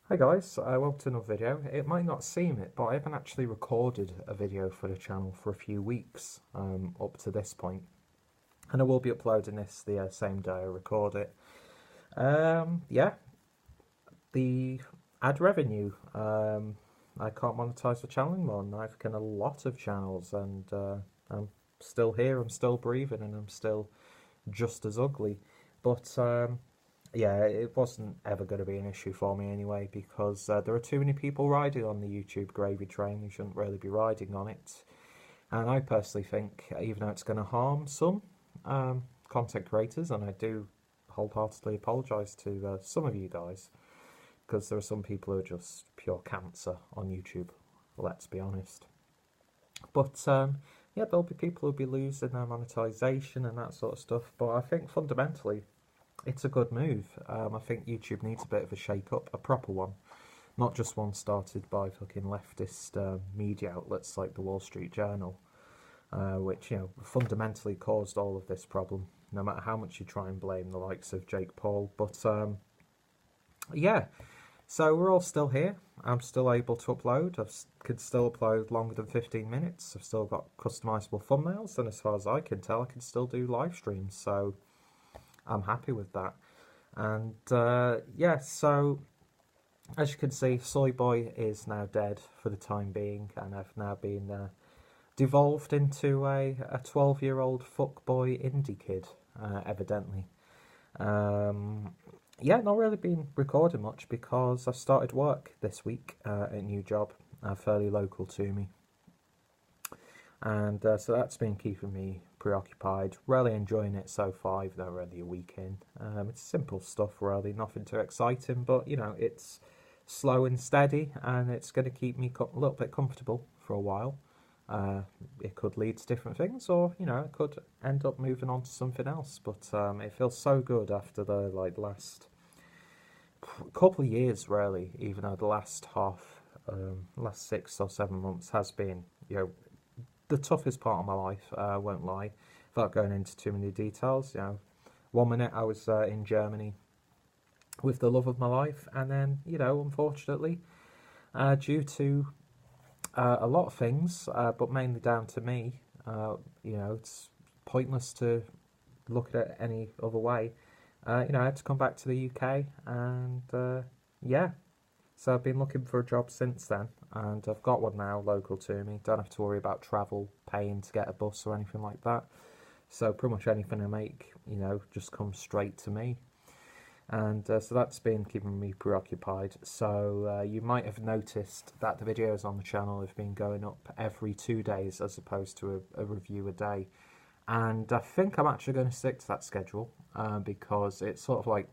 Hi guys, welcome to another video. It might not seem it, but I haven't actually recorded a video for the channel for a few weeks up to this point. And I will be uploading this the same day I record it. Yeah, the ad revenue. I can't monetize the channel anymore, and I've got a lot of channels, and I'm still here, I'm still breathing, and I'm still just as ugly. But yeah, it wasn't ever going to be an issue for me anyway, because there are too many people riding on the YouTube gravy train who shouldn't really be riding on it. And I personally think, even though it's going to harm some content creators, and I do wholeheartedly apologise to some of you guys, because there are some people who are just pure cancer on YouTube, let's be honest. But yeah, there'll be people who'll be losing their monetization and that sort of stuff. But I think fundamentally, it's a good move. I think YouTube needs a bit of a shake-up, a proper one, not just one started by fucking leftist media outlets like the Wall Street Journal, which fundamentally caused all of this problem. No matter how much you try and blame the likes of Jake Paul, but yeah. So we're all still here. I'm still able to upload. Could still upload longer than 15 minutes. I've still got customizable thumbnails, and as far as I can tell, I can still do live streams. So I'm happy with that. And yeah, so as you can see, Soy Boy is now dead for the time being, and I've now been devolved into a 12-year-old fuckboy indie kid, evidently. Yeah, not really been recording much because I've started work this week at a new job, fairly local to me. And so that's been keeping me preoccupied, really enjoying it so far, even though we're only a week in. It's simple stuff, really, nothing too exciting, but it's slow and steady, and it's going to keep me a little bit comfortable for a while. It could lead to different things, or it could end up moving on to something else. But it feels so good after the last couple of years, really. Even though the last last 6 or 7 months has been the toughest part of my life. I won't lie, without going into too many details. 1 minute I was in Germany with the love of my life, and then unfortunately, due to a lot of things, but mainly down to me. It's pointless to look at it any other way. I had to come back to the UK, and yeah, so I've been looking for a job since then, and I've got one now local to me. Don't have to worry about travel, paying to get a bus or anything like that. So pretty much anything I make, just comes straight to me. And so that's been keeping me preoccupied. So you might have noticed that the videos on the channel have been going up every 2 days as opposed to a review a day. And I think I'm actually going to stick to that schedule because it sort of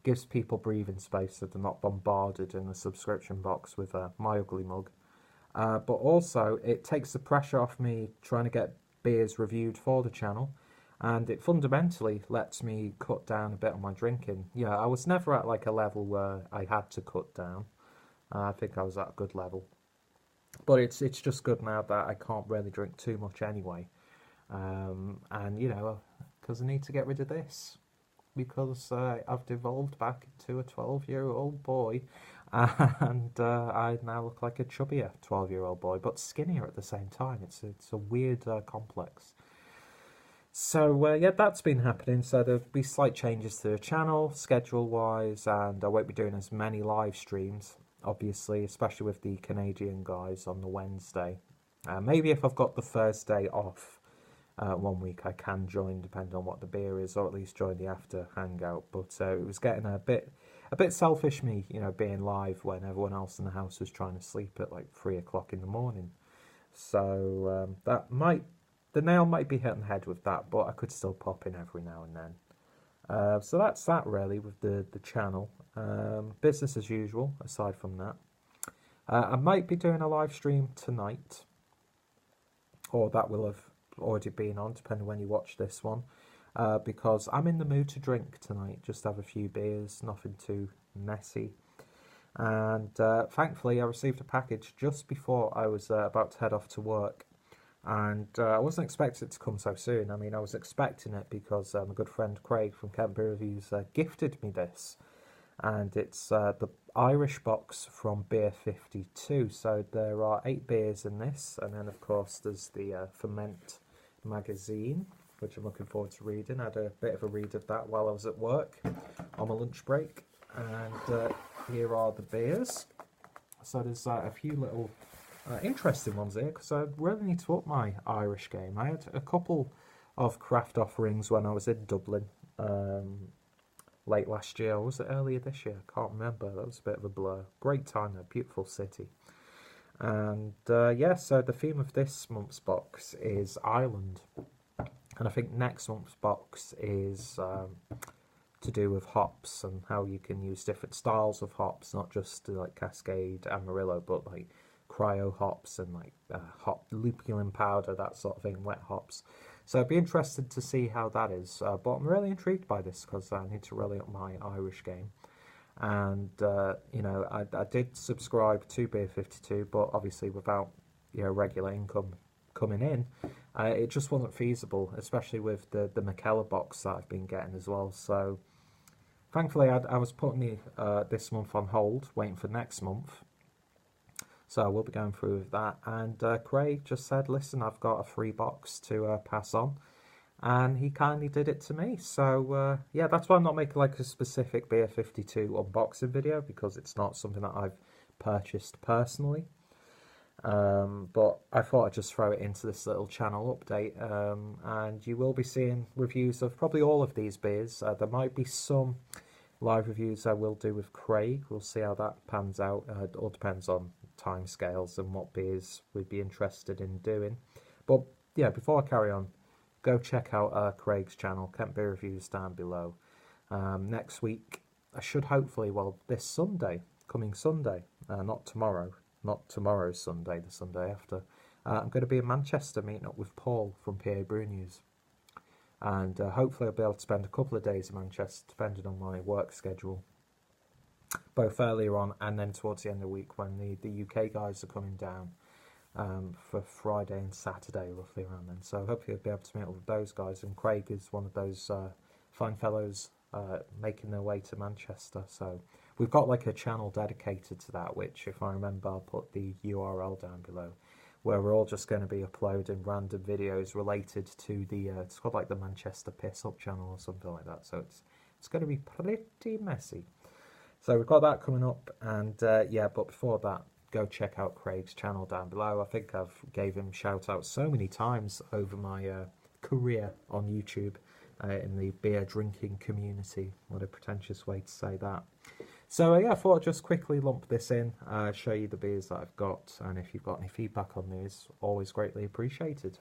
gives people breathing space so they're not bombarded in the subscription box with my ugly mug. But also, it takes the pressure off me trying to get beers reviewed for the channel, and it fundamentally lets me cut down a bit on my drinking. I was never at a level where I had to cut down. I think I was at a good level. But it's just good now that I can't really drink too much anyway. And, because I need to get rid of this. Because I've devolved back into a 12-year-old boy, and I now look like a chubbier 12-year-old boy, but skinnier at the same time. It's a weird complex. So yeah, that's been happening. So there'll be slight changes to the channel, schedule-wise, and I won't be doing as many live streams, obviously, especially with the Canadian guys on the Wednesday. Maybe if I've got the Thursday off, 1 week I can join, depending on what the beer is, or at least join the after hangout. But it was getting a bit selfish, me, being live when everyone else in the house was trying to sleep at 3 o'clock in the morning. So the nail might be hit on the head with that, but I could still pop in every now and then. So that's that really with the channel. Business as usual. Aside from that, I might be doing a live stream tonight, or that will have already been on, depending when you watch this one, because I'm in the mood to drink tonight. Just have a few beers, nothing too messy. And thankfully, I received a package just before I was about to head off to work, and I wasn't expecting it to come so soon. I mean, I was expecting it because my good friend Craig from Kent Beer Reviews gifted me this, and it's the Irish box from Beer 52. So there are 8 beers in this, and then of course there's the Ferment magazine, which I'm looking forward to reading. I had a bit of a read of that while I was at work on my lunch break. And here are the beers. So there's a few little interesting ones here, because I really need to up my Irish game. I had a couple of craft offerings when I was in Dublin late last year, or was it earlier this year? I can't remember. That was a bit of a blur. Great time there, beautiful city. And yeah, so the theme of this month's box is Ireland. And I think next month's box is to do with hops and how you can use different styles of hops, not just like Cascade, Amarillo, but like cryo hops and like hop lupulin powder, that sort of thing, wet hops. So I'd be interested to see how that is. But I'm really intrigued by this because I need to really up my Irish game. And you know, I did subscribe to Beer 52, but obviously without, you know, regular income coming in, it just wasn't feasible, especially with the McKellar box that I've been getting as well. So thankfully I was putting this month on hold, waiting for next month. So I will be going through with that. And Craig just said, listen, I've got a free box to pass on. And he kindly did it to me. So yeah, that's why I'm not making like a specific Beer 52 unboxing video, because it's not something that I've purchased personally. But I thought I'd just throw it into this little channel update. And you will be seeing reviews of probably all of these beers. There might be some live reviews I will do with Craig. We'll see how that pans out. It all depends on timescales and what beers we'd be interested in doing. But yeah, before I carry on, go check out Craig's channel, Kent Beer Reviews, down below. Next week, I should hopefully, well, this Sunday, coming Sunday, not tomorrow, not tomorrow's Sunday, the Sunday after, I'm going to be in Manchester meeting up with Paul from PA Brew News. And hopefully I'll be able to spend a couple of days in Manchester, depending on my work schedule, both earlier on and then towards the end of the week when the UK guys are coming down for Friday and Saturday, roughly around then. So hopefully I'll be able to meet up with those guys. And Craig is one of those fine fellows making their way to Manchester. So we've got like a channel dedicated to that, which, if I remember, I'll put the URL down below, where we're all just going to be uploading random videos related to the, it's called like the Manchester Piss Up channel or something like that. So it's going to be pretty messy. So we've got that coming up, and yeah, but before that, go check out Craig's channel down below. I think I've gave him shout outs so many times over my career on YouTube in the beer drinking community. What a pretentious way to say that. So yeah, I thought I'd just quickly lump this in, show you the beers that I've got, and if you've got any feedback on these, always greatly appreciated.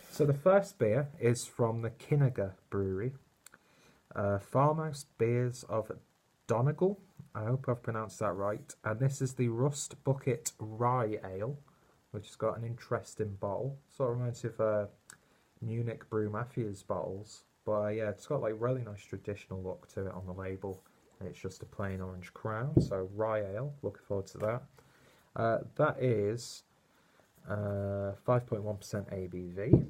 So the first beer is from the Kinnaga Brewery, Farmhouse Beers of Donegal. I hope I've pronounced that right. And this is the Rust Bucket Rye Ale, which has got an interesting bottle. Sort of reminds me of Munich Brew Matthews bottles. But yeah, it's got like really nice traditional look to it on the label. And it's just a plain orange crown. So Rye Ale, looking forward to that. That is 5.1% ABV.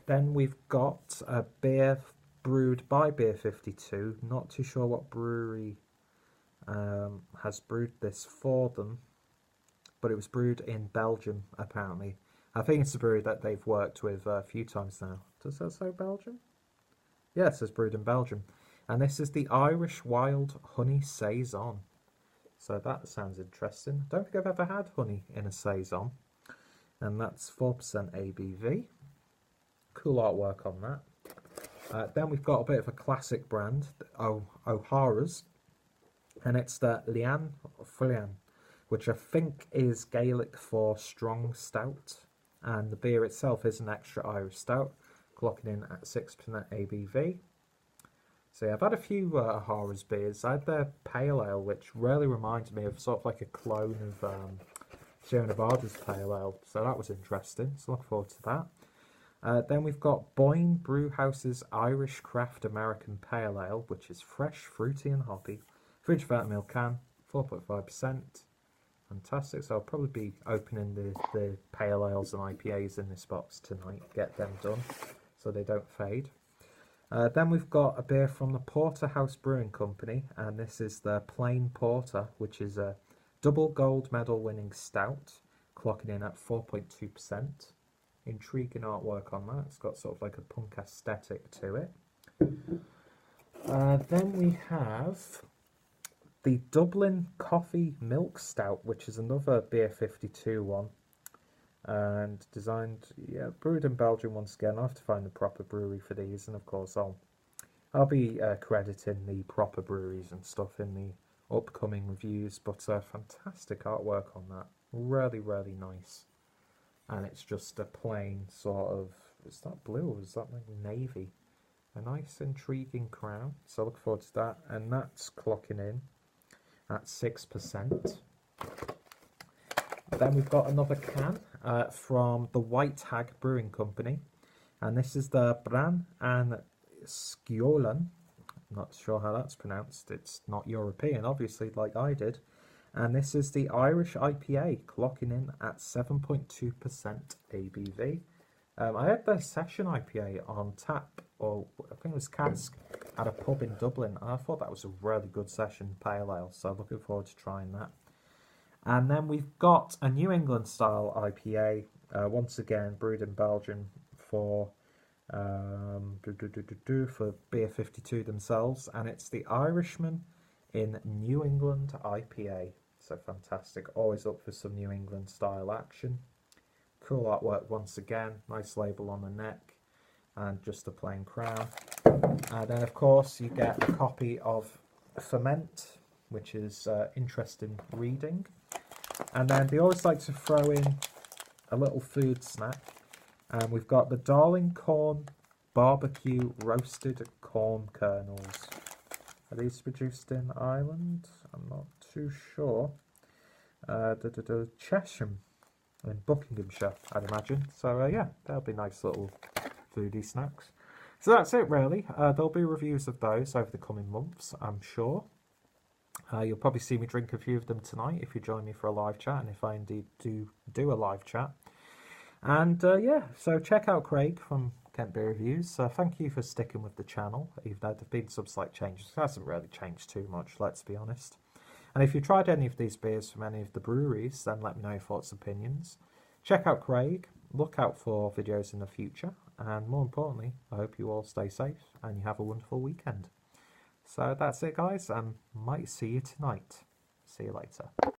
Then we've got a beer brewed by Beer 52. Not too sure what brewery has brewed this for them, but it was brewed in Belgium, apparently. I think it's a brewery that they've worked with a few times now. Does that say Belgium? Yes, it's brewed in Belgium. And this is the Irish Wild Honey Saison. So that sounds interesting. I don't think I've ever had honey in a Saison. And that's 4% ABV. Cool artwork on that. Then we've got a bit of a classic brand, O'Hara's, and it's the Lian Fulian, which I think is Gaelic for strong stout. And the beer itself is an extra Irish stout, clocking in at 6% ABV. So yeah, I've had a few O'Hara's beers. I had their pale ale, which really reminds me of sort of like a clone of Sierra Nevada's pale ale. So that was interesting. So look forward to that. Then we've got Boyne Brewhouse's Irish Craft American Pale Ale, which is fresh, fruity and hoppy. 300 ml can, 4.5%. Fantastic. So I'll probably be opening the pale ales and IPAs in this box tonight. Get them done so they don't fade. Then we've got a beer from the Porterhouse Brewing Company, and this is the Plain Porter, which is a double gold medal winning stout, clocking in at 4.2%. Intriguing artwork on that. It's got sort of like a punk aesthetic to it. Then we have the Dublin Coffee Milk Stout, which is another Beer 52 one. And designed, yeah, brewed in Belgium once again. I'll have to find the proper brewery for these, and of course I'll be crediting the proper breweries and stuff in the upcoming reviews. But fantastic artwork on that, really nice. And it's just a plain sort of, is that blue or is that like navy? A nice intriguing crown. So I look forward to that, and that's clocking in at 6%. Then we've got another can from the White Hag Brewing Company, and this is the Bran and Skjolen. I'm not sure how that's pronounced. It's not European, obviously, like I did. And this is the Irish IPA, clocking in at 7.2% ABV. I had the Session IPA on tap, or I think it was cask, at a pub in Dublin, and I thought that was a really good Session pale ale, so looking forward to trying that. And then we've got a New England style IPA, once again brewed in Belgium for Beer 52 themselves, and it's the Irishman in New England IPA. So fantastic, always up for some New England style action. Cool artwork once again, nice label on the neck, and just a plain crown. And then of course you get a copy of Ferment, which is interesting reading. And then they always like to throw in a little food snack. And we've got the Darling Corn Barbecue Roasted Corn Kernels. Are these produced in Ireland? I'm not too sure. Chesham in Buckinghamshire, I'd imagine. So yeah, that'll be nice little foodie snacks. So that's it really. There'll be reviews of those over the coming months, I'm sure. You'll probably see me drink a few of them tonight if you join me for a live chat, and if I indeed do a live chat. And yeah, so check out Craig from Kent Beer Reviews. Thank you for sticking with the channel, even though there have been some slight changes. It hasn't really changed too much, let's be honest. And if you tried any of these beers from any of the breweries, then let me know your thoughts and opinions. Check out Craig, look out for videos in the future, and more importantly, I hope you all stay safe and you have a wonderful weekend. So that's it guys, and might see you tonight. See you later.